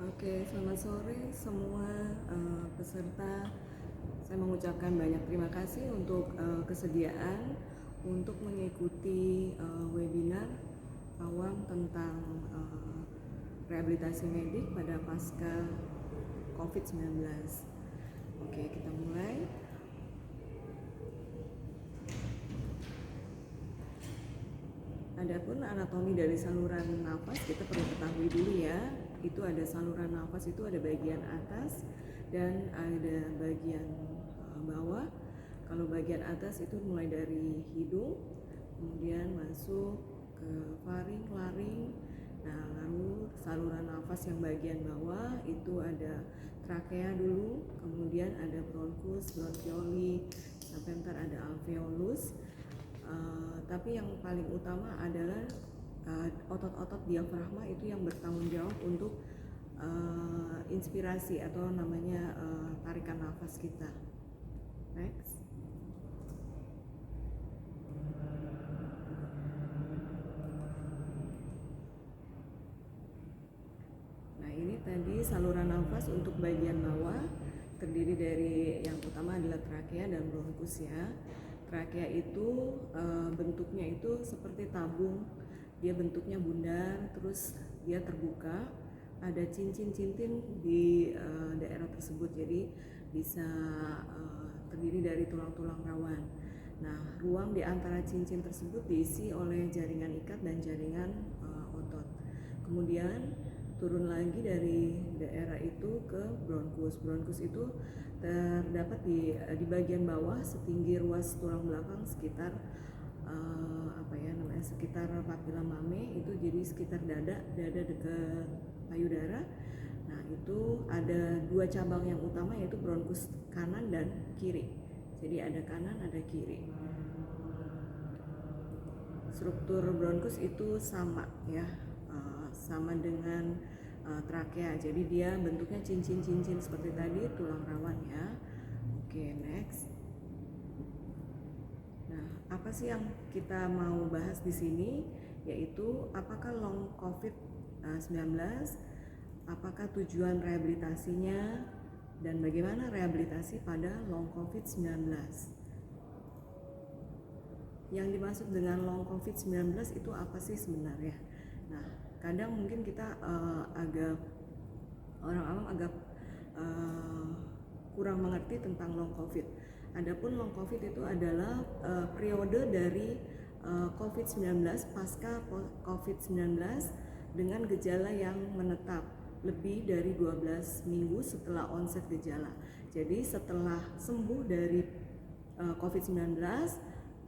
Oke, selamat sore semua peserta. Saya mengucapkan banyak terima kasih untuk kesediaan untuk mengikuti webinar awam tentang rehabilitasi medik pada pasca COVID-19. Oke, kita mulai. Adapun anatomi dari saluran nafas kita perlu ketahui dulu ya. Itu ada saluran nafas, itu ada bagian atas dan ada bagian bawah. Kalau bagian atas itu mulai dari hidung, kemudian masuk ke faring, laring. Nah, lalu saluran nafas yang bagian bawah itu ada trakea dulu, kemudian ada bronkus, bronchioli, sampai ntar ada alveolus. Tapi yang paling utama adalah otot-otot diafragma itu yang bertanggung jawab untuk inspirasi atau namanya tarikan nafas kita. Next. Nah, ini tadi saluran nafas untuk bagian bawah terdiri dari yang utama adalah trakea dan bronkus ya. Trakea itu bentuknya itu seperti tabung, dia bentuknya bundar, terus dia terbuka, ada cincin-cincin di daerah tersebut, jadi bisa terdiri dari tulang-tulang rawan. Nah, ruang di antara cincin tersebut diisi oleh jaringan ikat dan jaringan otot. Kemudian turun lagi dari daerah itu ke bronkus. Bronkus itu terdapat di bagian bawah setinggi ruas tulang belakang sekitar sekitar papila mame, itu jadi sekitar dada dekat payudara. Nah, itu ada dua cabang yang utama yaitu bronkus kanan dan kiri. Jadi ada kanan, ada kiri. Struktur bronkus itu sama ya, sama dengan trakea. Jadi dia bentuknya cincin-cincin seperti tadi, tulang rawan ya. Oke, next. Nah, apa sih yang kita mau bahas di sini? Yaitu apakah long COVID-19, apakah tujuan rehabilitasinya, dan bagaimana rehabilitasi pada long COVID-19. Yang dimaksud dengan long COVID-19 itu apa sih sebenarnya? Nah, kadang mungkin kita orang awam agak kurang mengerti tentang long COVID. Adapun long COVID itu adalah periode dari COVID-19 pasca COVID-19 dengan gejala yang menetap lebih dari 12 minggu setelah onset gejala. Jadi setelah sembuh dari COVID-19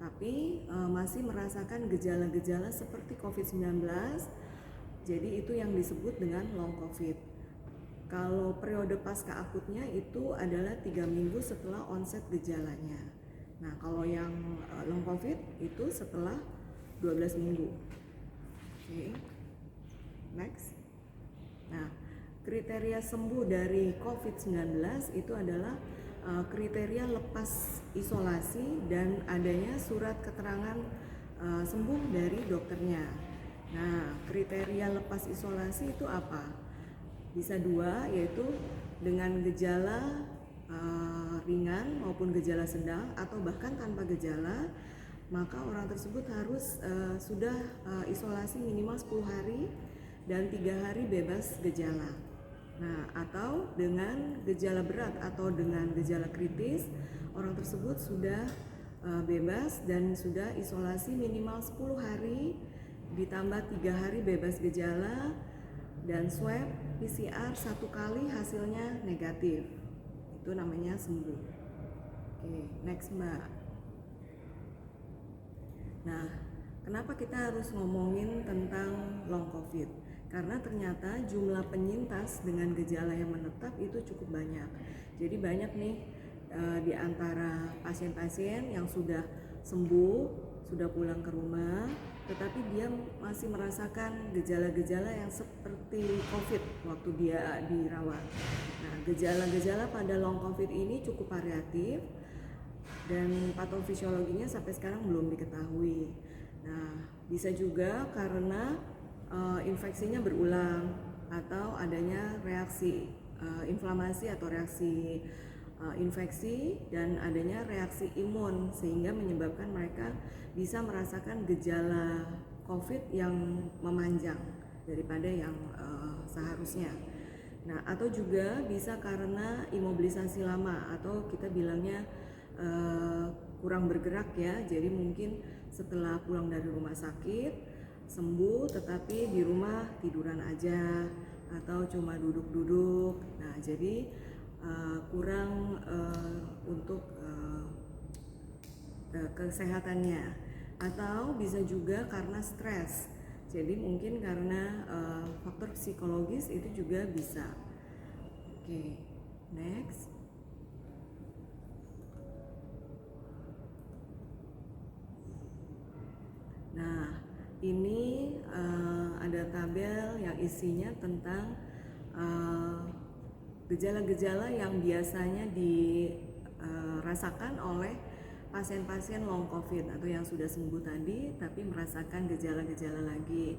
tapi masih merasakan gejala-gejala seperti COVID-19, jadi itu yang disebut dengan long COVID. Kalau periode pasca akutnya itu adalah 3 minggu setelah onset gejalanya. Nah, kalau yang long COVID itu setelah 12 minggu. Oke. Next. Nah, kriteria sembuh dari COVID-19 itu adalah kriteria lepas isolasi dan adanya surat keterangan sembuh dari dokternya. Nah, kriteria lepas isolasi itu apa? Bisa dua, yaitu dengan gejala ringan maupun gejala sedang atau bahkan tanpa gejala, maka orang tersebut harus sudah isolasi minimal 10 hari dan 3 hari bebas gejala. Nah, atau dengan gejala berat atau dengan gejala kritis, orang tersebut sudah bebas dan sudah isolasi minimal 10 hari ditambah 3 hari bebas gejala dan swab PCR 1 kali hasilnya negatif. Itu namanya sembuh. Oke, next Mbak. Nah, kenapa kita harus ngomongin tentang long COVID? Karena ternyata jumlah penyintas dengan gejala yang menetap itu cukup banyak. Jadi banyak nih di antara pasien-pasien yang sudah sembuh, sudah pulang ke rumah, tetapi dia masih merasakan gejala-gejala yang seperti COVID waktu dia dirawat. Nah, gejala-gejala pada long COVID ini cukup variatif dan patofisiologinya sampai sekarang belum diketahui. Nah, bisa juga karena infeksinya berulang atau adanya reaksi inflamasi atau reaksi infeksi, dan adanya reaksi imun sehingga menyebabkan mereka bisa merasakan gejala COVID yang memanjang daripada yang seharusnya. Nah, atau juga bisa karena imobilisasi lama atau kita bilangnya kurang bergerak ya. Jadi mungkin setelah pulang dari rumah sakit sembuh tetapi di rumah tiduran aja atau cuma duduk-duduk. Nah, jadi kurang untuk kesehatannya, atau bisa juga karena stres. Jadi mungkin karena faktor psikologis itu juga bisa. Oke, next. Nah, ini ada tabel yang isinya tentang gejala-gejala yang biasanya dirasakan oleh pasien-pasien long COVID atau yang sudah sembuh tadi tapi merasakan gejala-gejala lagi.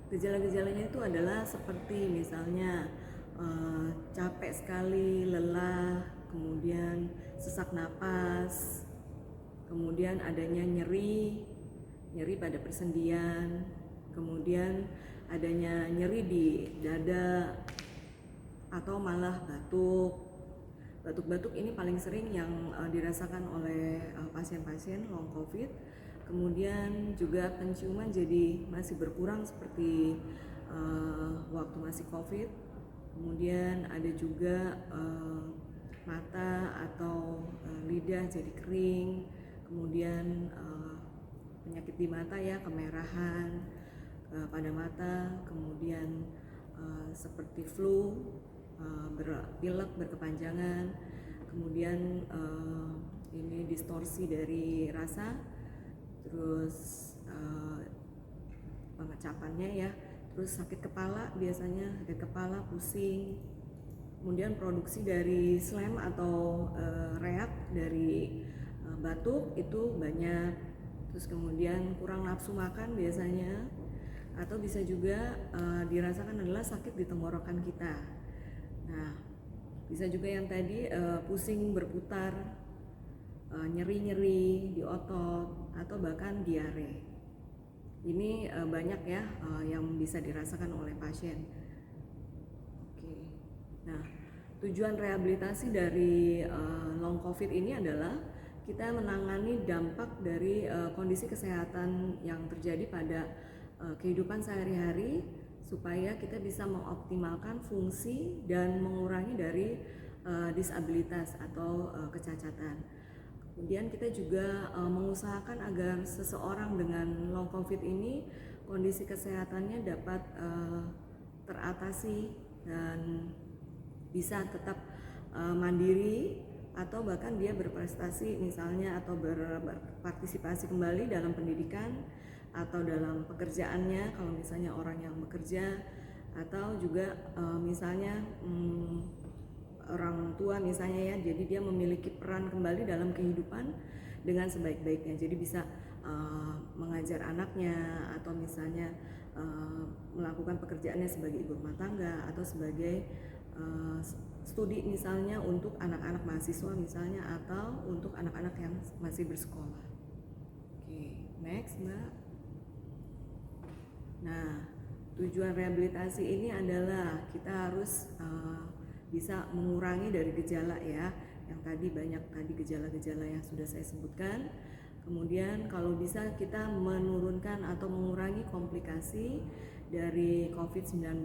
Gejala-gejalanya itu adalah seperti misalnya capek sekali, lelah, kemudian sesak napas, kemudian adanya nyeri pada persendian, kemudian adanya nyeri di dada, atau malah batuk-batuk ini paling sering yang dirasakan oleh pasien-pasien long COVID. Kemudian juga penciuman jadi masih berkurang seperti waktu masih COVID. Kemudian ada juga mata atau lidah jadi kering, kemudian penyakit di mata ya, kemerahan pada mata, kemudian seperti flu, pilek berkepanjangan, kemudian ini distorsi dari rasa, terus pengecapannya ya, terus sakit kepala, biasanya sakit kepala, pusing, kemudian produksi dari slem atau reak dari batuk itu banyak, terus kemudian kurang nafsu makan biasanya, atau bisa juga dirasakan adalah sakit di tenggorokan kita. Nah, bisa juga yang tadi pusing berputar, nyeri-nyeri di otot, atau bahkan diare. Ini banyak ya yang bisa dirasakan oleh pasien. Oke. Nah, tujuan rehabilitasi dari long COVID ini adalah kita menangani dampak dari kondisi kesehatan yang terjadi pada kehidupan sehari-hari, supaya kita bisa mengoptimalkan fungsi dan mengurangi dari disabilitas atau kecacatan. Kemudian kita juga mengusahakan agar seseorang dengan long COVID ini kondisi kesehatannya dapat teratasi dan bisa tetap mandiri, atau bahkan dia berprestasi misalnya, atau berpartisipasi kembali dalam pendidikan atau dalam pekerjaannya kalau misalnya orang yang bekerja, atau juga misalnya orang tua misalnya ya, jadi dia memiliki peran kembali dalam kehidupan dengan sebaik-baiknya, jadi bisa mengajar anaknya, atau misalnya melakukan pekerjaannya sebagai ibu rumah tangga, atau sebagai studi misalnya untuk anak-anak mahasiswa misalnya, atau untuk anak-anak yang masih bersekolah. Oke, next Mbak. Nah, tujuan rehabilitasi ini adalah kita harus bisa mengurangi dari gejala ya, yang tadi banyak tadi gejala-gejala yang sudah saya sebutkan. Kemudian kalau bisa kita menurunkan atau mengurangi komplikasi dari COVID-19.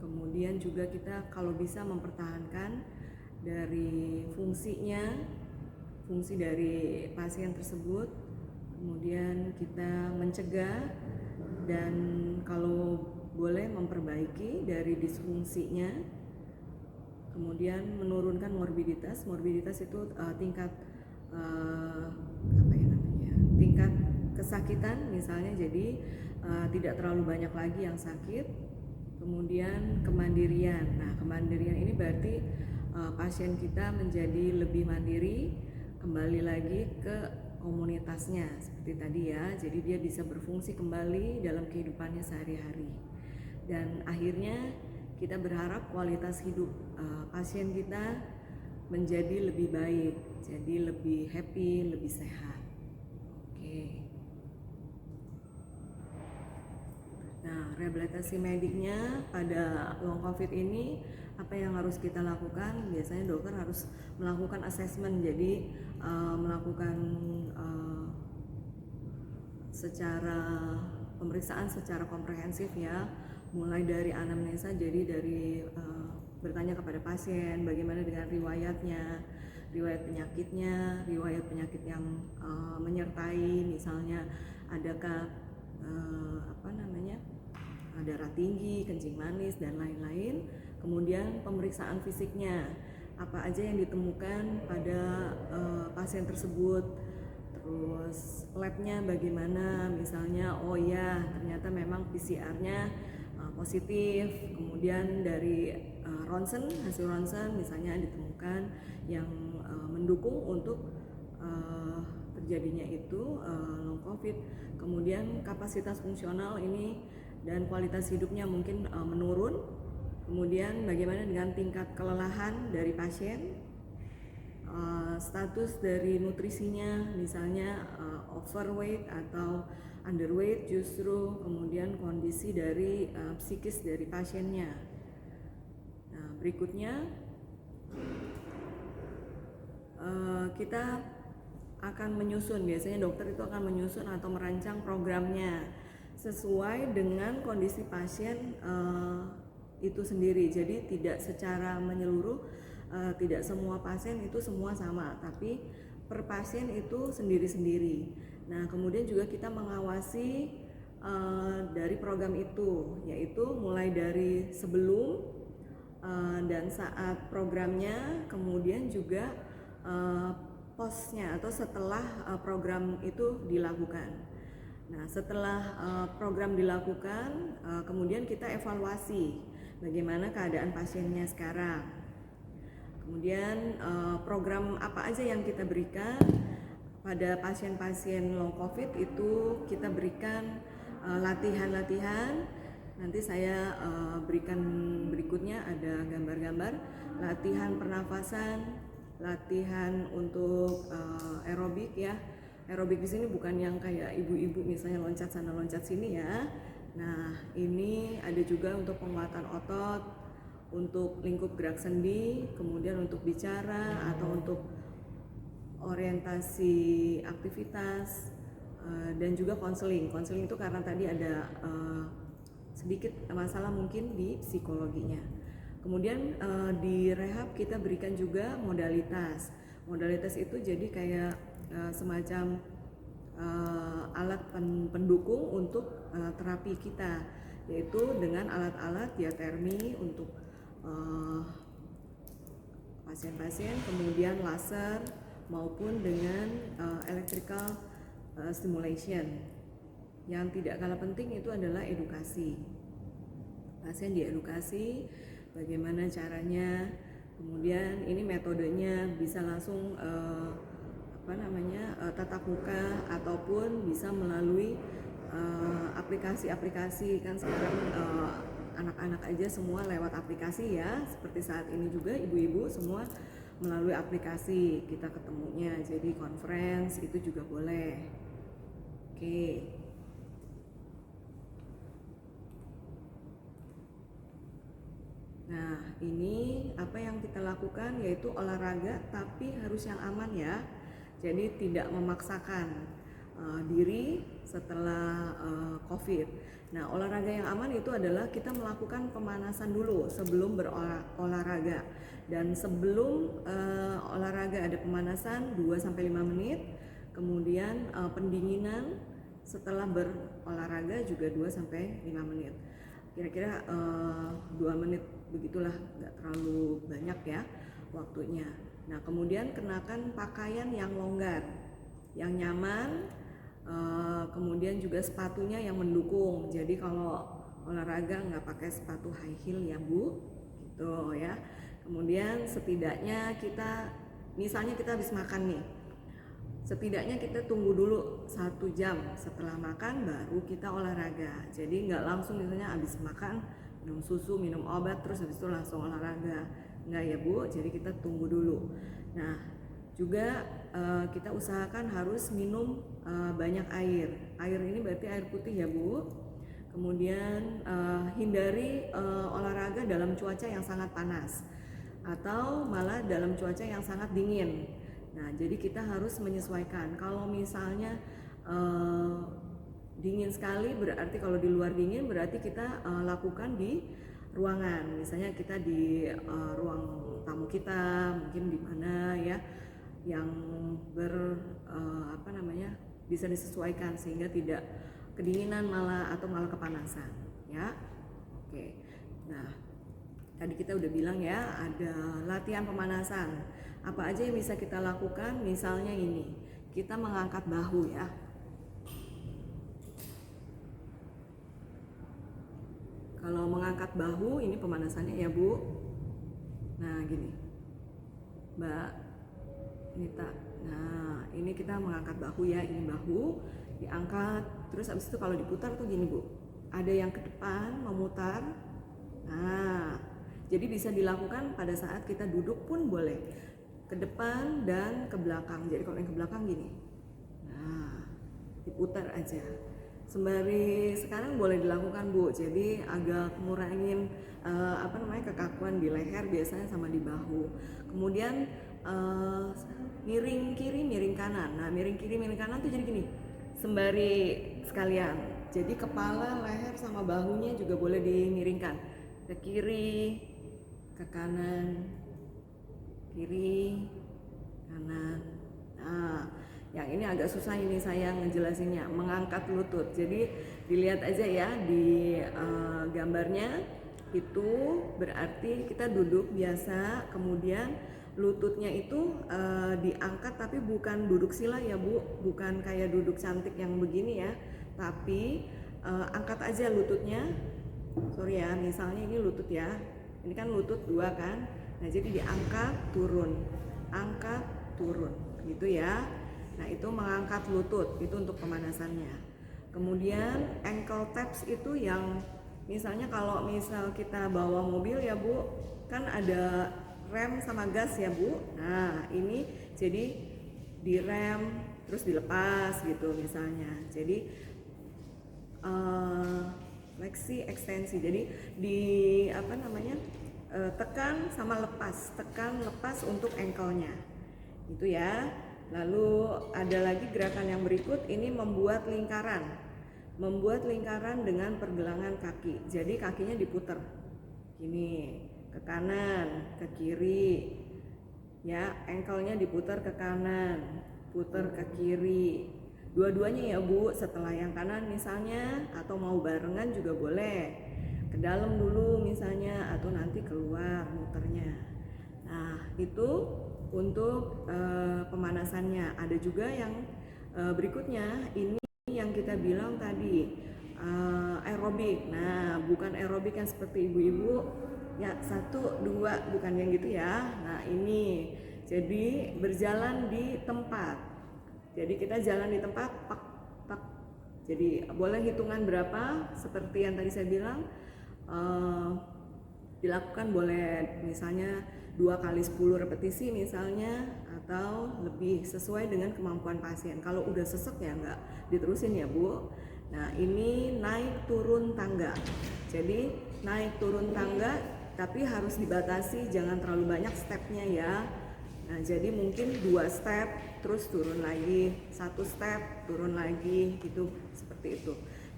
Kemudian juga kita kalau bisa mempertahankan dari fungsinya, fungsi dari pasien tersebut. Kemudian kita mencegah dan kalau boleh memperbaiki dari disfungsinya. Kemudian menurunkan morbiditas. Morbiditas itu tingkat tingkat kesakitan misalnya, jadi tidak terlalu banyak lagi yang sakit. Kemudian kemandirian. Nah, kemandirian ini berarti pasien kita menjadi lebih mandiri, kembali lagi ke komunitasnya seperti tadi ya. Jadi dia bisa berfungsi kembali dalam kehidupannya sehari-hari. dan akhirnya kita berharap kualitas hidup pasien kita menjadi lebih baik, jadi lebih happy, lebih sehat. Oke. Nah, rehabilitasi mediknya pada long COVID ini apa yang harus kita lakukan? Biasanya dokter harus melakukan assessment, jadi melakukan secara pemeriksaan secara komprehensif ya, mulai dari anamnesa, jadi dari bertanya kepada pasien bagaimana dengan riwayatnya, riwayat penyakitnya, riwayat penyakit yang menyertai, misalnya adakah darah tinggi, kencing manis, dan lain-lain. Kemudian pemeriksaan fisiknya, apa aja yang ditemukan pada pasien tersebut. Terus labnya bagaimana, misalnya oh ya ternyata memang PCR-nya positif. Kemudian dari ronsen, hasil ronsen misalnya ditemukan yang mendukung untuk terjadinya itu long COVID. Kemudian kapasitas fungsional ini dan kualitas hidupnya mungkin menurun. Kemudian bagaimana dengan tingkat kelelahan dari pasien, status dari nutrisinya, misalnya overweight atau underweight justru, kemudian kondisi dari psikis dari pasiennya. Nah, berikutnya kita akan menyusun, biasanya dokter itu akan menyusun atau merancang programnya sesuai dengan kondisi pasien itu sendiri. Jadi tidak secara menyeluruh, tidak semua pasien itu semua sama, tapi per pasien itu sendiri-sendiri. Nah, kemudian juga kita mengawasi dari program itu, yaitu mulai dari sebelum dan saat programnya, kemudian juga posnya atau setelah program itu dilakukan. Nah, setelah program dilakukan, kemudian kita evaluasi bagaimana keadaan pasiennya sekarang. Kemudian program apa aja yang kita berikan pada pasien-pasien long COVID itu kita berikan latihan-latihan. Nanti saya berikan berikutnya ada gambar-gambar latihan pernafasan, latihan untuk aerobik ya. Aerobik di sini bukan yang kayak ibu-ibu misalnya loncat sana loncat sini ya. Nah, ini ada juga untuk penguatan otot, untuk lingkup gerak sendi, kemudian untuk bicara atau untuk orientasi aktivitas, dan juga konseling. Konseling itu karena tadi ada sedikit masalah mungkin di psikologinya. Kemudian di rehab kita berikan juga modalitas. Modalitas itu jadi kayak semacam alat pendukung untuk terapi kita, yaitu dengan alat-alat diatermi untuk pasien-pasien, kemudian laser maupun dengan electrical stimulation. Yang tidak kalah penting itu adalah edukasi. Pasien diedukasi bagaimana caranya, kemudian ini metodenya bisa langsung tatap muka ataupun bisa melalui aplikasi-aplikasi. Kan sekarang anak-anak aja semua lewat aplikasi ya, seperti saat ini juga ibu-ibu semua melalui aplikasi kita ketemunya, jadi conference itu juga boleh. Oke. Nah, ini apa yang kita lakukan, yaitu olahraga tapi harus yang aman ya. Jadi tidak memaksakan diri setelah COVID. Nah, olahraga yang aman itu adalah kita melakukan pemanasan dulu sebelum berolahraga. Dan sebelum olahraga ada pemanasan 2-5 menit. Kemudian pendinginan setelah berolahraga juga 2-5 menit. Kira-kira 2 menit begitulah, nggak terlalu banyak ya waktunya. Nah, kemudian kenakan pakaian yang longgar, yang nyaman, kemudian juga sepatunya yang mendukung. Jadi kalau olahraga nggak pakai sepatu high heel ya Bu, gitu ya. Kemudian setidaknya kita, misalnya kita habis makan nih, setidaknya kita tunggu dulu 1 jam setelah makan baru kita olahraga. Jadi nggak langsung misalnya habis makan minum susu, minum obat terus habis itu langsung olahraga, nggak ya Bu. Jadi kita tunggu dulu. Nah juga kita usahakan harus minum banyak air. Air ini berarti air putih ya Bu. Kemudian hindari olahraga dalam cuaca yang sangat panas atau malah dalam cuaca yang sangat dingin. Nah, jadi kita harus menyesuaikan. Kalau misalnya dingin sekali, berarti kalau di luar dingin berarti kita lakukan di ruangan. Misalnya kita di ruang tamu kita, mungkin di mana ya yang bisa disesuaikan sehingga tidak kedinginan atau malah kepanasan, ya. Oke. Nah, tadi kita udah bilang ya, ada latihan pemanasan. Apa aja yang bisa kita lakukan? Misalnya ini, kita mengangkat bahu ya. Kalau mengangkat bahu, ini pemanasannya ya Bu. Nah gini, Mbak Nita. Nah ini kita mengangkat bahu ya, ini bahu diangkat. Terus abis itu kalau diputar tuh gini Bu, ada yang ke depan memutar. Nah jadi bisa dilakukan pada saat kita duduk pun boleh, ke depan dan ke belakang. Jadi kalau yang ke belakang gini, nah diputar aja. Sembari sekarang boleh dilakukan Bu. Jadi agak ngurangin kekakuan di leher biasanya sama di bahu. Kemudian miring kiri, miring kanan. Nah miring kiri, miring kanan tuh jadi gini, sembari sekalian. Jadi kepala, leher sama bahunya juga boleh dimiringkan ke kiri, ke kanan, kiri, kanan. Nah, yang ini agak susah ini saya ngejelasinnya, mengangkat lutut. Jadi dilihat aja ya di gambarnya, itu berarti kita duduk biasa, kemudian lututnya itu diangkat, tapi bukan duduk sila ya Bu, bukan kayak duduk cantik yang begini ya, tapi angkat aja lututnya. Sorry ya, misalnya ini lutut ya, ini kan lutut 2 kan. Nah jadi diangkat turun, angkat turun gitu ya. Nah itu mengangkat lutut, itu untuk pemanasannya. Kemudian ankle taps itu yang misalnya kalau misal kita bawa mobil ya Bu, kan ada rem sama gas ya Bu. Nah ini jadi direm terus dilepas gitu misalnya. Jadi fleksi ekstensi. Jadi di tekan sama lepas, tekan lepas untuk ankle-nya. Itu ya. Lalu ada lagi gerakan yang berikut, ini membuat lingkaran. Membuat lingkaran dengan pergelangan kaki. Jadi kakinya diputar. Gini, ke kanan, ke kiri. Ya, ankle-nya diputar ke kanan, putar ke kiri. Dua-duanya ya Bu, setelah yang kanan misalnya, atau mau barengan juga boleh. Ke dalam dulu misalnya, atau nanti keluar muternya. Nah itu untuk pemanasannya. Ada juga yang berikutnya, ini yang kita bilang tadi aerobik. Nah bukan aerobik yang seperti ibu-ibu ya 1, 2, bukan yang gitu ya. Nah ini jadi berjalan di tempat. Jadi kita jalan di tempat, pak, pak. Jadi boleh hitungan berapa, seperti yang tadi saya bilang, dilakukan boleh misalnya 2 kali 10 repetisi misalnya, atau lebih sesuai dengan kemampuan pasien. Kalau udah sesek ya nggak diterusin ya Bu. Nah ini naik turun tangga. Jadi naik turun tangga, tapi harus dibatasi, jangan terlalu banyak stepnya ya. Nah jadi mungkin 2 step terus turun lagi, 1 step turun lagi gitu, seperti itu.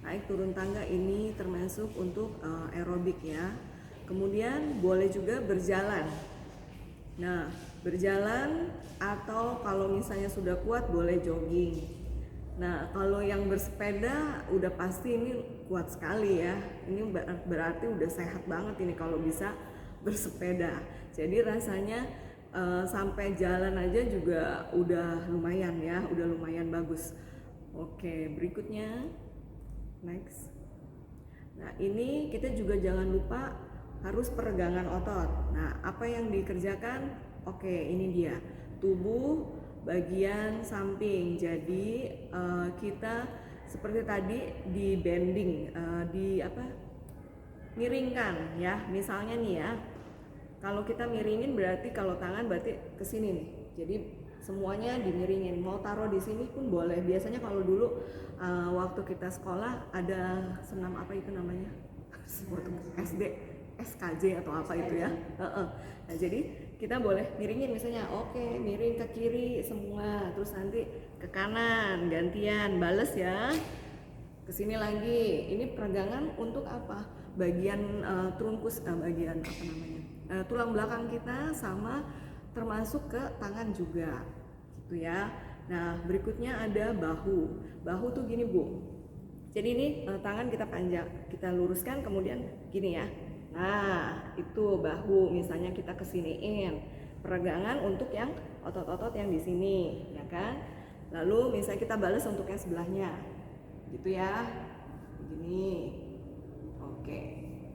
Naik turun tangga ini termasuk untuk aerobik ya. Kemudian boleh juga berjalan. Nah berjalan, atau kalau misalnya sudah kuat boleh jogging. Nah kalau yang bersepeda udah pasti ini kuat sekali ya. Ini berarti udah sehat banget ini kalau bisa bersepeda. Jadi rasanya sampai jalan aja juga udah lumayan ya, udah lumayan bagus. Oke, berikutnya next. Nah ini kita juga jangan lupa harus peregangan otot. Nah apa yang dikerjakan? Oke, ini dia, tubuh bagian samping. Jadi kita seperti tadi di bending, miringkan ya. Misalnya nih ya, kalau kita miringin berarti kalau tangan berarti ke sini nih. Jadi semuanya dimiringin. Mau taruh di sini pun boleh. Biasanya kalau dulu waktu kita sekolah ada senam apa itu namanya? SD, SKJ atau apa itu ya. Nah, jadi kita boleh miringin misalnya, oke, miring ke kiri semua, terus nanti ke kanan gantian, bales ya. Kesini lagi. Ini peregangan untuk apa? Bagian trunkus, bagian apa namanya? Tulang belakang kita sama termasuk ke tangan juga, gitu ya. Nah, berikutnya ada bahu. Bahu tuh gini Bu. Jadi ini tangan kita panjang, kita luruskan kemudian gini ya. Nah, itu bahu. Misalnya kita kesiniin, peregangan untuk yang otot-otot yang di sini, ya kan? Lalu misalnya kita balas untuk yang sebelahnya, gitu ya. Begini. Oke,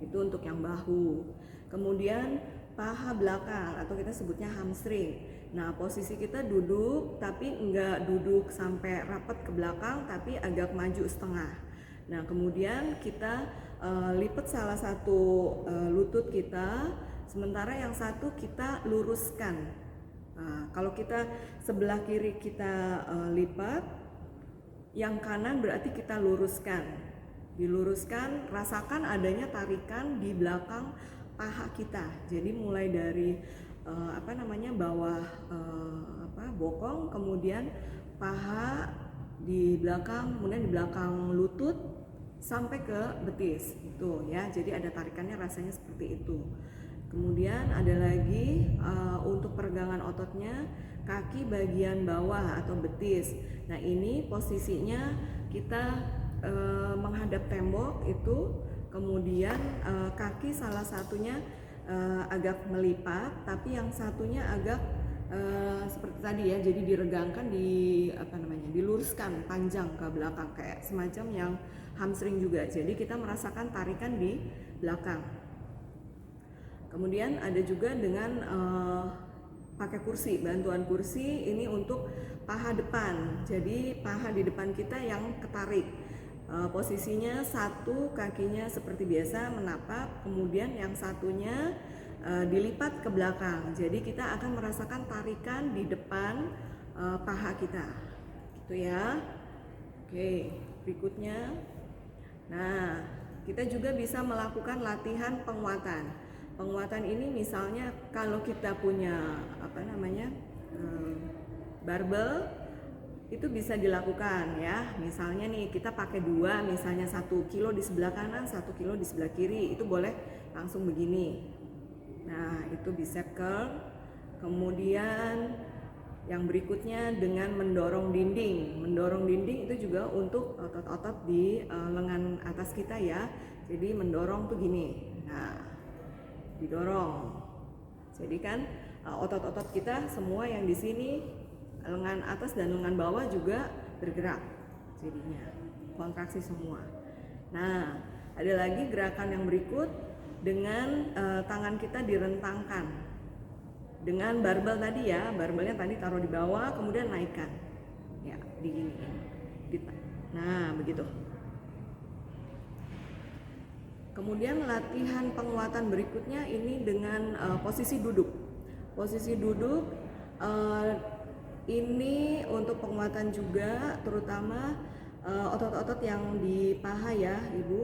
itu untuk yang bahu. Kemudian paha belakang atau kita sebutnya hamstring. Nah, posisi kita duduk tapi enggak duduk sampai rapat ke belakang, tapi agak maju setengah. Nah, kemudian kita lipat salah satu lutut kita, sementara yang satu kita luruskan. Nah, kalau kita sebelah kiri kita lipat, yang kanan berarti kita luruskan. Diluruskan, rasakan adanya tarikan di belakang paha kita. Jadi mulai dari bawah bokong, kemudian paha di belakang, kemudian di belakang lutut sampai ke betis itu ya. Jadi ada tarikannya, rasanya seperti itu. Kemudian ada lagi untuk peregangan ototnya kaki bagian bawah atau betis. Nah, ini posisinya kita menghadap tembok itu, kemudian kaki salah satunya agak melipat, tapi yang satunya agak seperti tadi ya, jadi diregangkan, diluruskan panjang ke belakang kayak semacam yang hamstring juga. Jadi kita merasakan tarikan di belakang. Kemudian ada juga dengan pakai kursi, bantuan kursi ini untuk paha depan. Jadi paha di depan kita yang ketarik. Posisinya satu kakinya seperti biasa menapak, kemudian yang satunya dilipat ke belakang. Jadi kita akan merasakan tarikan di depan paha kita, gitu ya. Oke, berikutnya. Nah, kita juga bisa melakukan latihan penguatan. Penguatan ini misalnya kalau kita punya barbel, itu bisa dilakukan ya. Misalnya nih kita pakai dua, misalnya 1 kilo di sebelah kanan, 1 kilo di sebelah kiri, itu boleh langsung begini. Nah, itu bicep curl. Kemudian yang berikutnya dengan mendorong dinding. Mendorong dinding itu juga untuk otot-otot di lengan atas kita ya. Jadi mendorong tuh gini. Nah, didorong. Jadi kan otot-otot kita semua yang di sini, lengan atas dan lengan bawah juga bergerak, jadinya kontraksi semua. Nah, ada lagi gerakan yang berikut dengan tangan kita direntangkan dengan barbel tadi ya. Barbelnya tadi taruh di bawah, kemudian naikkan ya, diginiin. Nah, begitu. Kemudian latihan penguatan berikutnya ini dengan posisi duduk. Posisi duduk ini untuk penguatan juga, terutama otot-otot yang di paha ya Ibu.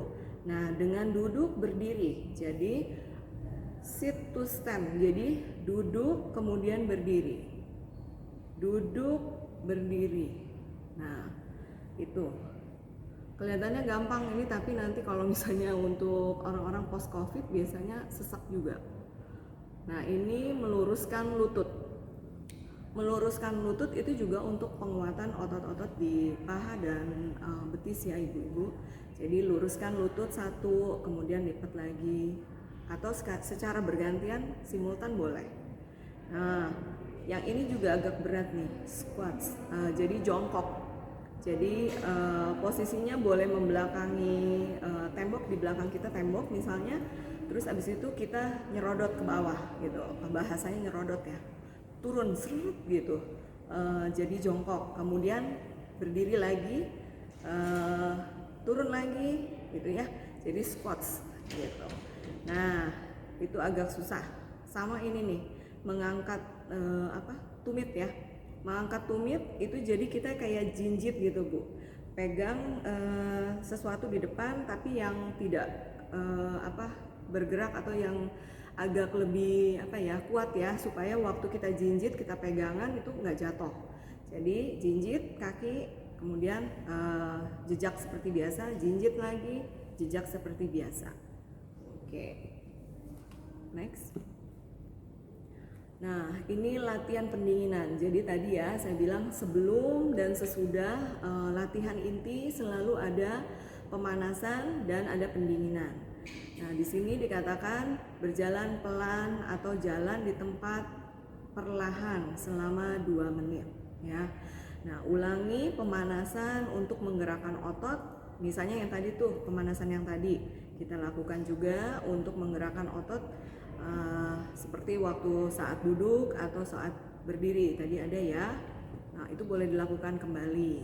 Nah, dengan duduk berdiri, jadi sit to stand, jadi duduk kemudian berdiri, duduk berdiri. Nah, itu kelihatannya gampang ini, tapi nanti kalau misalnya untuk orang-orang post covid biasanya sesak juga. Nah, ini meluruskan lutut. Meluruskan lutut itu juga untuk penguatan otot-otot di paha dan betis ya ibu-ibu. Jadi luruskan lutut satu, kemudian lipat lagi, atau secara bergantian simultan boleh. Nah, yang ini juga agak berat nih, squats. Jadi jongkok. Jadi posisinya boleh membelakangi tembok, di belakang kita tembok misalnya. Terus abis itu kita nyerodot ke bawah gitu. Bahasanya nyerodot ya. Turun seret gitu. jadi jongkok, kemudian berdiri lagi, turun lagi gitu ya, jadi squats gitu. Nah itu agak susah. Sama ini nih, mengangkat tumit ya, mengangkat tumit itu jadi kita kayak jinjit gitu Bu, pegang sesuatu di depan tapi yang tidak bergerak, atau yang agak lebih kuat ya, supaya waktu kita jinjit, kita pegangan itu nggak jatuh. Jadi jinjit kaki, kemudian jejak seperti biasa, jinjit lagi, jejak seperti biasa. Oke, next. Nah ini latihan pendinginan. Jadi tadi ya saya bilang sebelum dan sesudah latihan inti selalu ada pemanasan dan ada pendinginan. Nah di sini dikatakan berjalan pelan atau jalan di tempat perlahan selama 2 menit ya. Nah ulangi pemanasan untuk menggerakkan otot. Misalnya yang tadi tuh, pemanasan yang tadi kita lakukan juga untuk menggerakkan otot seperti waktu saat duduk atau saat berdiri tadi ada ya. Nah itu boleh dilakukan kembali.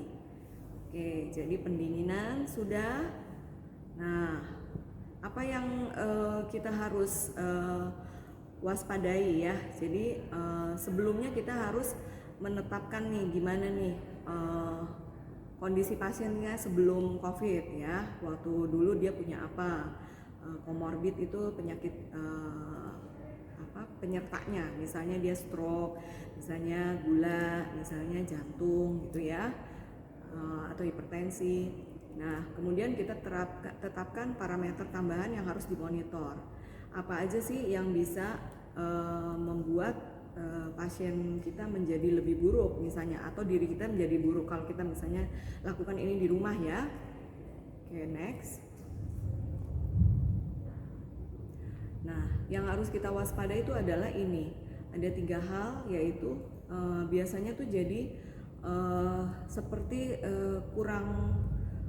Oke, jadi pendinginan sudah. Nah apa yang kita harus waspadai ya. Jadi sebelumnya kita harus menetapkan nih gimana nih kondisi pasiennya sebelum COVID ya. Waktu dulu dia punya apa, komorbid itu penyakit penyertanya, misalnya dia stroke, misalnya gula, misalnya jantung gitu ya, atau hipertensi. Nah kemudian kita tetapkan parameter tambahan yang harus dimonitor. Apa aja sih yang bisa membuat pasien kita menjadi lebih buruk misalnya, atau diri kita menjadi buruk kalau kita misalnya lakukan ini di rumah ya. Oke, next. Nah yang harus kita waspada itu adalah ini, ada 3 hal, yaitu biasanya tuh jadi seperti kurang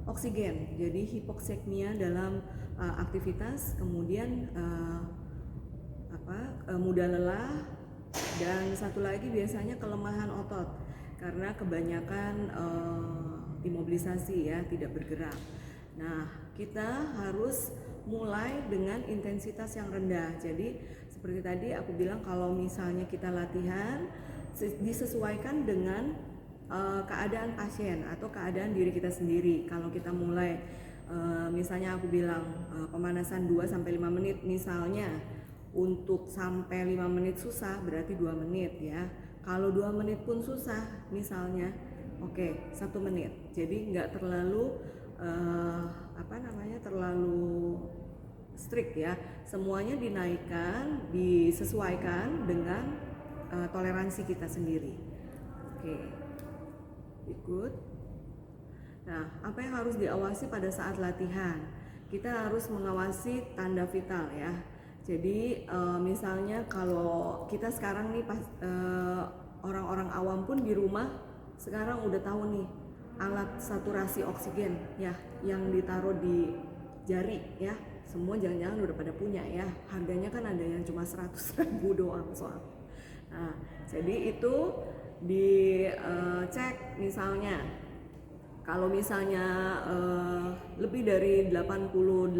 oksigen, jadi hipoksemia dalam aktivitas, kemudian mudah lelah, dan satu lagi biasanya kelemahan otot karena kebanyakan imobilisasi ya, tidak bergerak. Nah kita harus mulai dengan intensitas yang rendah. Jadi seperti tadi aku bilang, kalau misalnya kita latihan disesuaikan dengan keadaan pasien atau keadaan diri kita sendiri. Kalau kita mulai misalnya aku bilang pemanasan 2-5 menit misalnya, untuk sampai 5 menit susah berarti 2 menit ya. Kalau 2 menit pun susah misalnya, oke, 1 menit. Jadi nggak terlalu terlalu strict ya. Semuanya dinaikkan, disesuaikan dengan toleransi kita sendiri. Oke, ikut. Nah, apa yang harus diawasi pada saat latihan? Kita harus mengawasi tanda vital ya. Jadi misalnya kalau kita sekarang nih orang-orang awam pun di rumah sekarang udah tahu nih alat saturasi oksigen ya, yang ditaruh di jari ya, semua jangan-jangan udah pada punya ya. Harganya kan ada yang cuma 100.000 doang soal. Nah jadi itu dicek, misalnya kalau misalnya lebih dari 88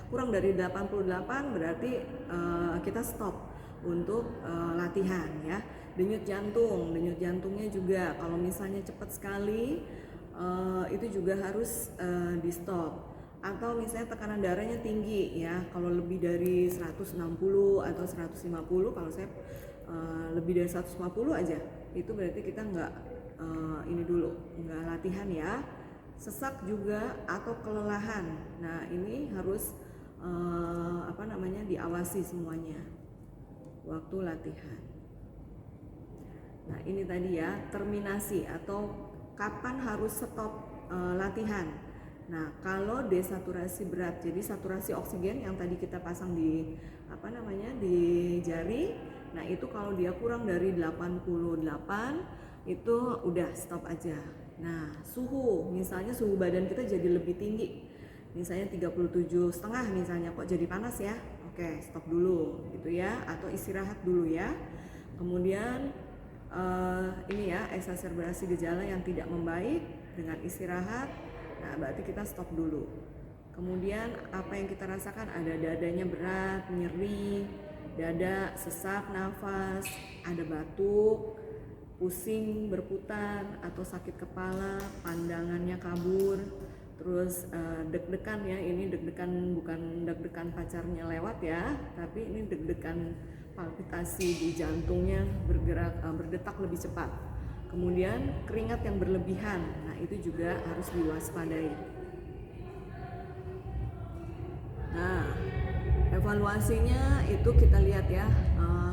kurang dari 88 berarti kita stop untuk latihan ya. Denyut jantungnya juga kalau misalnya cepat sekali itu juga harus di stop. Atau misalnya tekanan darahnya tinggi ya, kalau lebih dari 160 atau 150, kalau saya lebih dari 150 aja, itu berarti kita nggak nggak latihan ya. Sesak juga atau kelelahan, nah ini harus diawasi semuanya waktu latihan. Nah ini tadi ya, terminasi atau kapan harus stop latihan. Nah kalau desaturasi berat, jadi saturasi oksigen yang tadi kita pasang di di jari, nah itu kalau dia kurang dari 88 itu udah stop aja. Nah suhu, misalnya suhu badan kita jadi lebih tinggi, misalnya 37,5 misalnya, kok jadi panas ya, oke stop dulu gitu ya, atau istirahat dulu ya. Kemudian ini ya, eksaserbasi gejala yang tidak membaik dengan istirahat. Nah, berarti kita stop dulu. Kemudian apa yang kita rasakan? Ada dadanya berat, nyeri, dada, sesak nafas, ada batuk, pusing, berputar, atau sakit kepala, pandangannya kabur, terus deg-degan ya, ini deg-degan bukan deg-degan pacarnya lewat ya, tapi ini deg-degan palpitasi di jantungnya bergerak, berdetak lebih cepat. Kemudian keringat yang berlebihan, nah itu juga harus diwaspadai. Nah, evaluasinya itu kita lihat ya,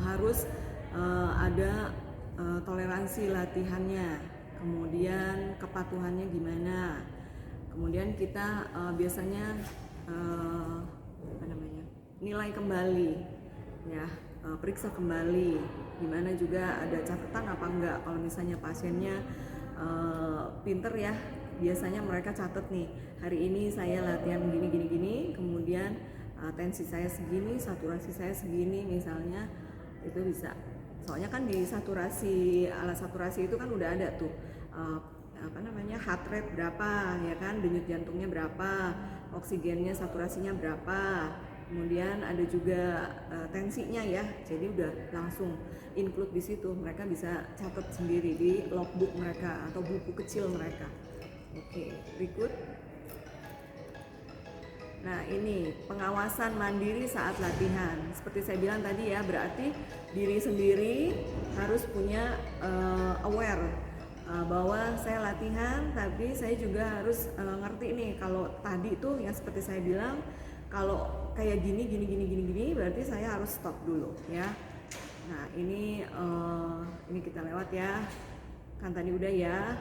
harus ada toleransi latihannya, kemudian kepatuhannya gimana, kemudian kita biasanya nilai kembali, ya, periksa kembali, gimana juga ada catatan apa enggak. Kalau misalnya pasiennya pinter ya, biasanya mereka catat nih, hari ini saya latihan gini, kemudian tensi saya segini, saturasi saya segini misalnya, itu bisa. Soalnya kan di saturasi, alat saturasi itu kan udah ada tuh heart rate berapa ya kan, denyut jantungnya berapa, oksigennya saturasinya berapa, kemudian ada juga tensinya ya, jadi udah langsung include di situ, mereka bisa catat sendiri di logbook mereka atau buku kecil mereka. Oke, berikut. Nah, ini pengawasan mandiri saat latihan. Seperti saya bilang tadi ya, berarti diri sendiri harus punya aware bahwa saya latihan, tapi saya juga harus ngerti nih, kalau tadi tuh yang seperti saya bilang, kalau kayak gini, berarti saya harus stop dulu ya. Nah, ini kita lewat ya. Kan tadi udah ya.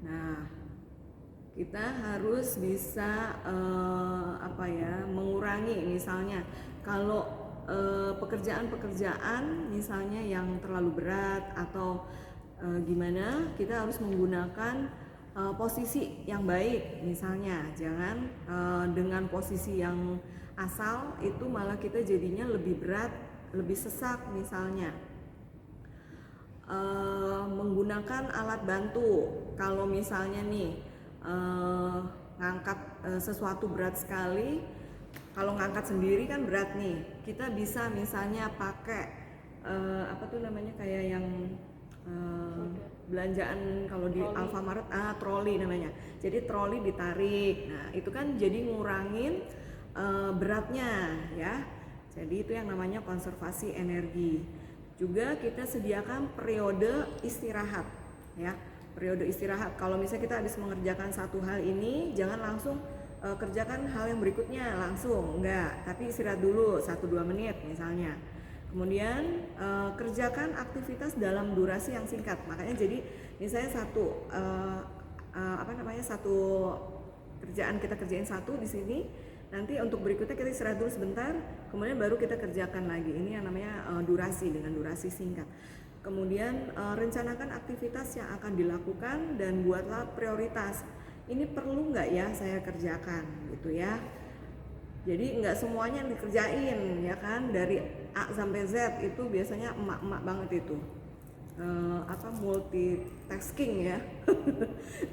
Nah, kita harus bisa mengurangi, misalnya kalau pekerjaan misalnya yang terlalu berat atau gimana, kita harus menggunakan posisi yang baik, misalnya jangan dengan posisi yang asal, itu malah kita jadinya lebih berat, lebih sesak misalnya. Menggunakan alat bantu, kalau misalnya nih ngangkat sesuatu berat sekali, kalau ngangkat sendiri kan berat nih, kita bisa misalnya pakai kayak yang belanjaan kalau di Alfamart, troli namanya, jadi troli ditarik, nah itu kan jadi ngurangin beratnya ya, jadi itu yang namanya konservasi energi. Juga kita sediakan periode istirahat ya, periode istirahat. Kalau misalnya kita habis mengerjakan satu hal ini, jangan langsung kerjakan hal yang berikutnya langsung, enggak, tapi istirahat dulu 1-2 menit misalnya. Kemudian kerjakan aktivitas dalam durasi yang singkat. Makanya jadi misalnya satu kerjaan kita kerjain satu di sini, nanti untuk berikutnya kita istirahat dulu sebentar, kemudian baru kita kerjakan lagi. Ini yang namanya durasi, dengan durasi singkat. Kemudian rencanakan aktivitas yang akan dilakukan dan buatlah prioritas. Ini perlu nggak ya saya kerjakan gitu ya. Jadi nggak semuanya dikerjain ya kan, dari A sampai Z itu biasanya emak-emak banget itu. Multitasking ya.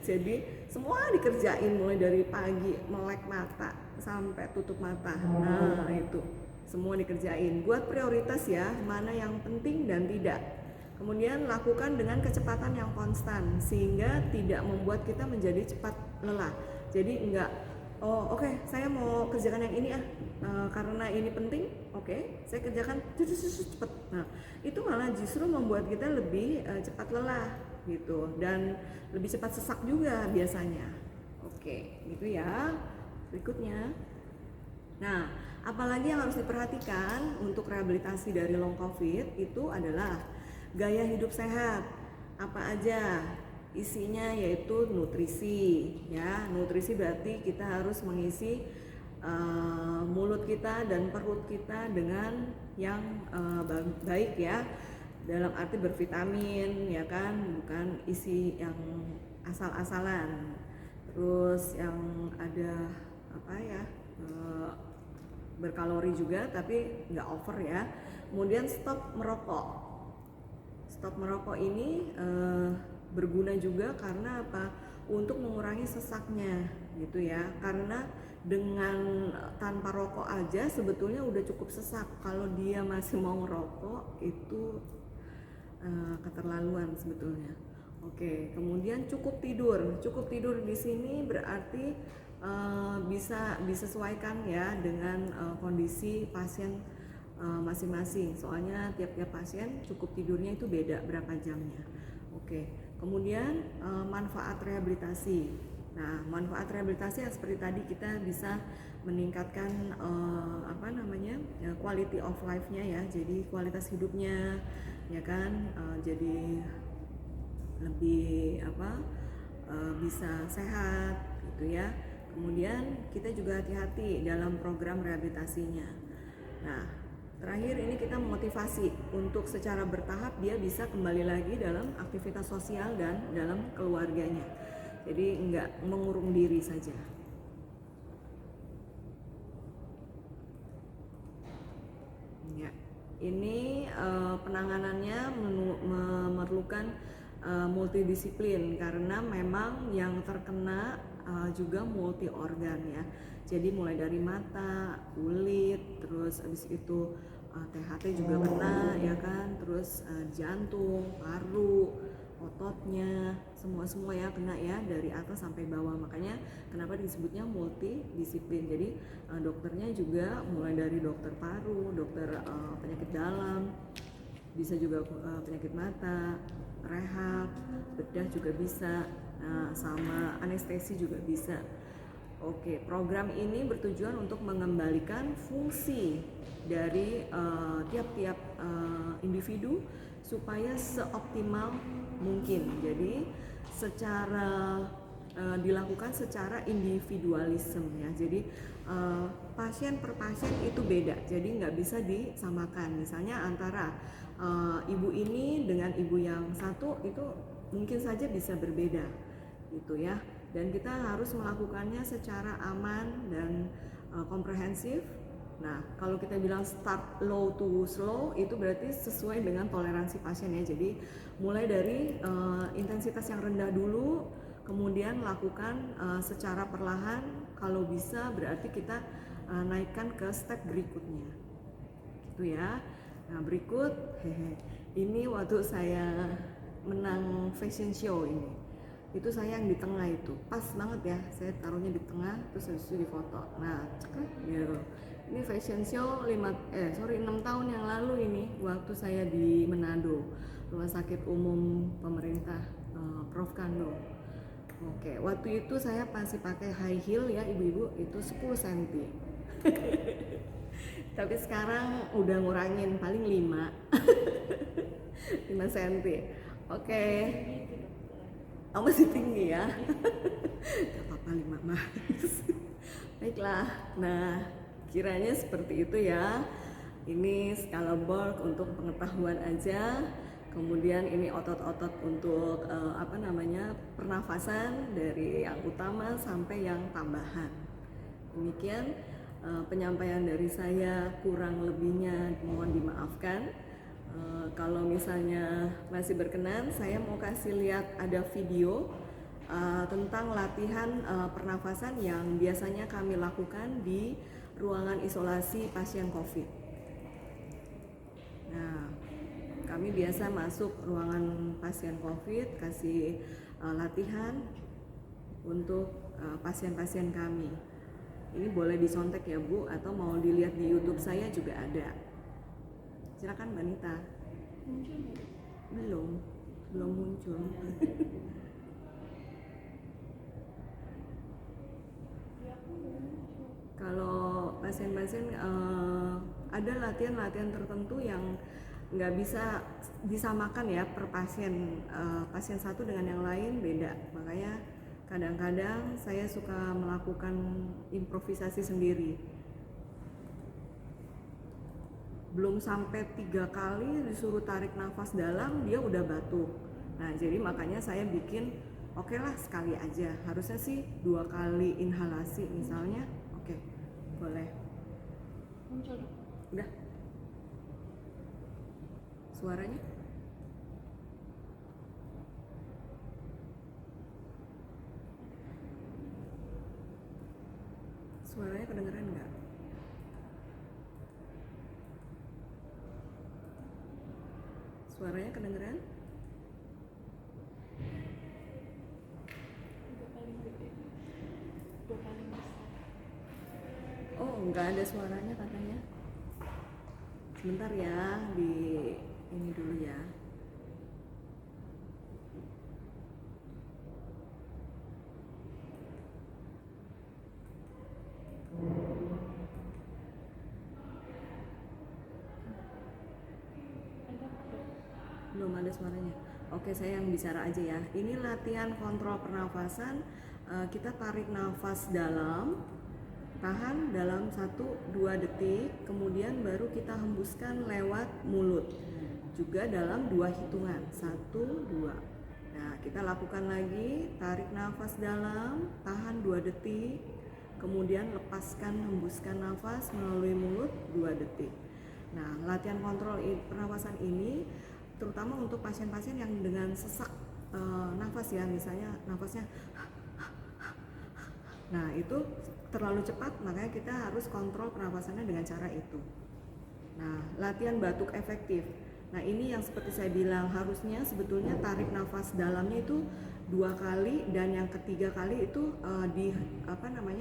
Jadi semua dikerjain mulai dari pagi melek mata sampai tutup mata. Nah, itu semua dikerjain. Buat prioritas ya, mana yang penting dan tidak. Kemudian lakukan dengan kecepatan yang konstan sehingga tidak membuat kita menjadi cepat lelah. Jadi enggak, oke, saya mau kerjakan yang ini karena ini penting, oke, saya kerjakan cepet. Nah, itu malah justru membuat kita lebih cepat lelah gitu, dan lebih cepat sesak juga biasanya. Oke, gitu ya. Berikutnya. Nah, apalagi yang harus diperhatikan untuk rehabilitasi dari long COVID itu adalah gaya hidup sehat. Apa aja? Isinya yaitu nutrisi ya. Nutrisi berarti kita harus mengisi mulut kita dan perut kita dengan yang baik ya, dalam arti bervitamin ya kan, bukan isi yang asal-asalan. Terus yang ada berkalori juga tapi nggak over ya. Kemudian stop merokok. Stop merokok ini berguna juga karena apa? Untuk mengurangi sesaknya gitu ya. Karena dengan tanpa rokok aja sebetulnya udah cukup sesak. Kalau dia masih mau ngerokok itu keterlaluan sebetulnya. Oke, kemudian cukup tidur. Cukup tidur di sini berarti bisa disesuaikan ya dengan kondisi pasien masing-masing. Soalnya tiap-tiap pasien cukup tidurnya itu beda berapa jamnya. Oke, kemudian manfaat rehabilitasi. Nah, manfaat rehabilitasi yang seperti tadi kita bisa meningkatkan quality of life-nya ya. Jadi kualitas hidupnya ya kan, jadi lebih bisa sehat gitu ya. Kemudian kita juga hati-hati dalam program rehabilitasinya. Nah, terakhir ini kita motivasi untuk secara bertahap dia bisa kembali lagi dalam aktivitas sosial dan dalam keluarganya. Jadi enggak mengurung diri saja. Ya, ini penanganannya memerlukan multidisiplin karena memang yang terkena juga multi organ ya. Jadi mulai dari mata, kulit, terus habis itu THT juga kena ya kan, terus jantung, paru, ototnya, semua ya kena ya dari atas sampai bawah. Makanya kenapa disebutnya multidisiplin. Jadi dokternya juga mulai dari dokter paru, dokter penyakit dalam, bisa juga penyakit mata, rehab, bedah juga bisa, sama anestesi juga bisa. Oke, program ini bertujuan untuk mengembalikan fungsi dari tiap-tiap individu supaya seoptimal mungkin. Jadi secara dilakukan secara individualisme ya. Jadi pasien per pasien itu beda. Jadi nggak bisa disamakan. Misalnya antara ibu ini dengan ibu yang satu itu mungkin saja bisa berbeda gitu ya. Dan kita harus melakukannya secara aman dan komprehensif. Nah, kalau kita bilang start low to slow itu berarti sesuai dengan toleransi pasien ya. Jadi mulai dari intensitas yang rendah dulu, kemudian lakukan secara perlahan. Kalau bisa berarti kita naikkan ke step berikutnya gitu ya. Nah, berikut ini waktu saya menang fashion show ini, itu saya yang di tengah, itu pas banget ya, saya taruhnya di tengah terus habis itu difoto. Nah, cekrek gitu. Ini fashion show 6 tahun yang lalu ini, waktu saya di Manado, Rumah Sakit Umum Pemerintah Prof. Kando. Oke, waktu itu saya masih pakai high heel ya ibu-ibu, itu 10 cm. Tapi sekarang udah ngurangin paling 5 cm. Oke. Oh, masih tinggi ya. Gak apa-apa 5 mah. Baiklah. Nah, kiranya seperti itu ya. Ini skala Borg untuk pengetahuan aja. Kemudian ini otot-otot untuk pernafasan dari yang utama sampai yang tambahan. Demikian penyampaian dari saya, kurang lebihnya mohon dimaafkan. Kalau misalnya masih berkenan, saya mau kasih lihat ada video tentang latihan pernafasan yang biasanya kami lakukan di ruangan isolasi pasien COVID. Nah, kami biasa masuk ruangan pasien COVID, kasih latihan untuk pasien-pasien kami. Ini boleh disontek ya Bu, atau mau dilihat di YouTube saya juga ada. Silakan Mbak Nita. Belum muncul. Kalau pasien-pasien ada latihan-latihan tertentu yang nggak bisa disamakan ya per pasien, pasien satu dengan yang lain beda. Makanya kadang-kadang saya suka melakukan improvisasi sendiri. Belum sampai 3 kali disuruh tarik nafas dalam dia udah batuk. Nah, jadi makanya saya bikin oke lah sekali aja. Harusnya sih 2 kali inhalasi misalnya. Oke, boleh. Muncul dong. Udah. Suaranya? Suaranya kedengeran nggak? Suaranya kedengeran? Udah paling gede. Udah paling besar. Oh, nggak ada suaranya katanya. Sebentar ya, di ini dulu ya. Belum ada suaranya. Oke, saya yang bicara aja ya. Ini latihan kontrol pernafasan. Kita tarik nafas dalam, tahan dalam 1-2 detik, kemudian baru kita hembuskan lewat mulut. Juga dalam 2 hitungan, 1-2. Nah, kita lakukan lagi, tarik nafas dalam, tahan 2 detik, kemudian lepaskan, hembuskan nafas melalui mulut 2 detik. Nah, latihan kontrol pernafasan ini terutama untuk pasien-pasien yang dengan sesak nafas ya, misalnya nafasnya nah itu terlalu cepat, makanya kita harus kontrol pernapasannya dengan cara itu. Nah, latihan batuk efektif. Nah, ini yang seperti saya bilang, harusnya sebetulnya tarik nafas dalamnya itu 2 kali dan yang ketiga kali itu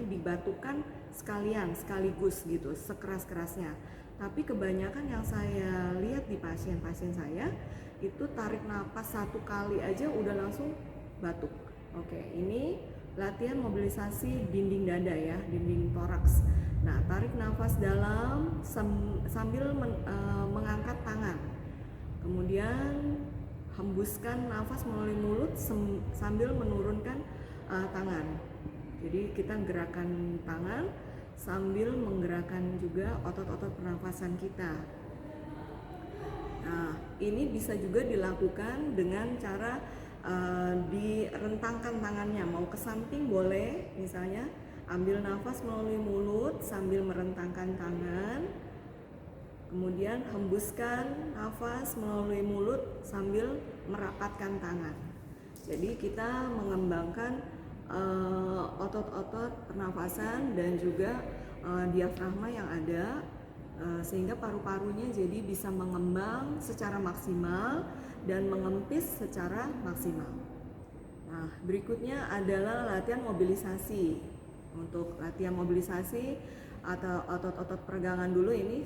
dibatukan sekaligus gitu, sekeras-kerasnya. Tapi kebanyakan yang saya lihat di pasien-pasien saya itu tarik nafas 1 kali aja udah langsung batuk. Oke, ini latihan mobilisasi dinding dada ya, dinding toraks. Nah, tarik nafas dalam sambil mengangkat tangan. Kemudian hembuskan nafas melalui mulut sambil menurunkan tangan. Jadi kita gerakan tangan sambil menggerakkan juga otot-otot pernafasan kita. Nah, ini bisa juga dilakukan dengan cara direntangkan tangannya, mau ke samping boleh, misalnya ambil nafas melalui mulut sambil merentangkan tangan, kemudian hembuskan nafas melalui mulut sambil merapatkan tangan. Jadi kita mengembangkan otot-otot pernafasan dan juga diafragma yang ada, sehingga paru-parunya jadi bisa mengembang secara maksimal dan mengempis secara maksimal. Nah, berikutnya adalah latihan mobilisasi. Untuk latihan mobilisasi atau otot-otot peregangan dulu ini,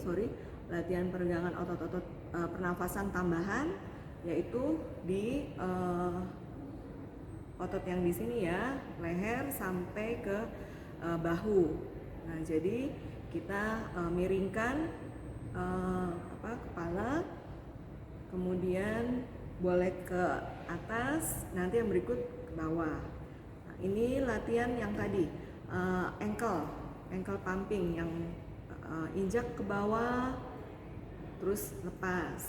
latihan peregangan otot-otot pernafasan tambahan, yaitu di otot yang di sini ya, leher sampai ke bahu. Nah, jadi kita miringkan kepala, kemudian boleh ke atas, nanti yang berikut ke bawah. Nah, ini latihan yang tadi ankle pumping, yang injak ke bawah terus lepas,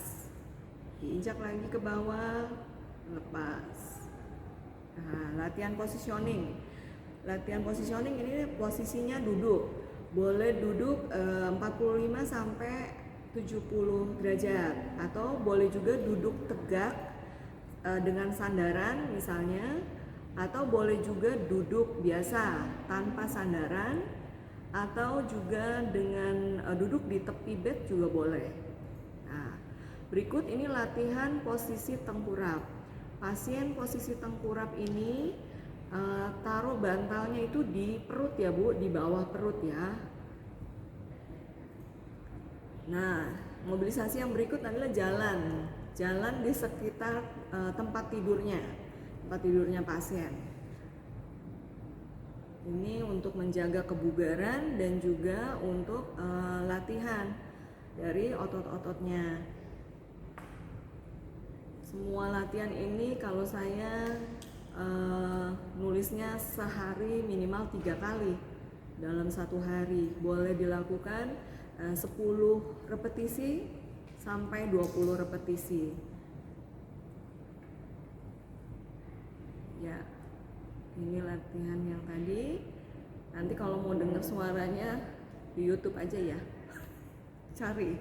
diinjak lagi ke bawah, lepas. Nah, latihan positioning. Latihan positioning ini posisinya duduk. Boleh duduk 45 sampai 70 derajat atau boleh juga duduk tegak dengan sandaran misalnya, atau boleh juga duduk biasa tanpa sandaran, atau juga dengan duduk di tepi bed juga boleh. Nah, berikut ini latihan posisi tengkurap. Pasien posisi tengkurap ini taruh bantalnya itu di perut ya Bu, di bawah perut ya. Nah, mobilisasi yang berikut adalah jalan di sekitar tempat tidurnya pasien. Ini untuk menjaga kebugaran dan juga untuk latihan dari otot-ototnya. Semua latihan ini kalau saya nulisnya sehari minimal 3 kali dalam 1 hari. Boleh dilakukan 10 repetisi sampai 20 repetisi. Ya, ini latihan yang tadi. Nanti kalau mau dengar suaranya di YouTube aja ya. cari.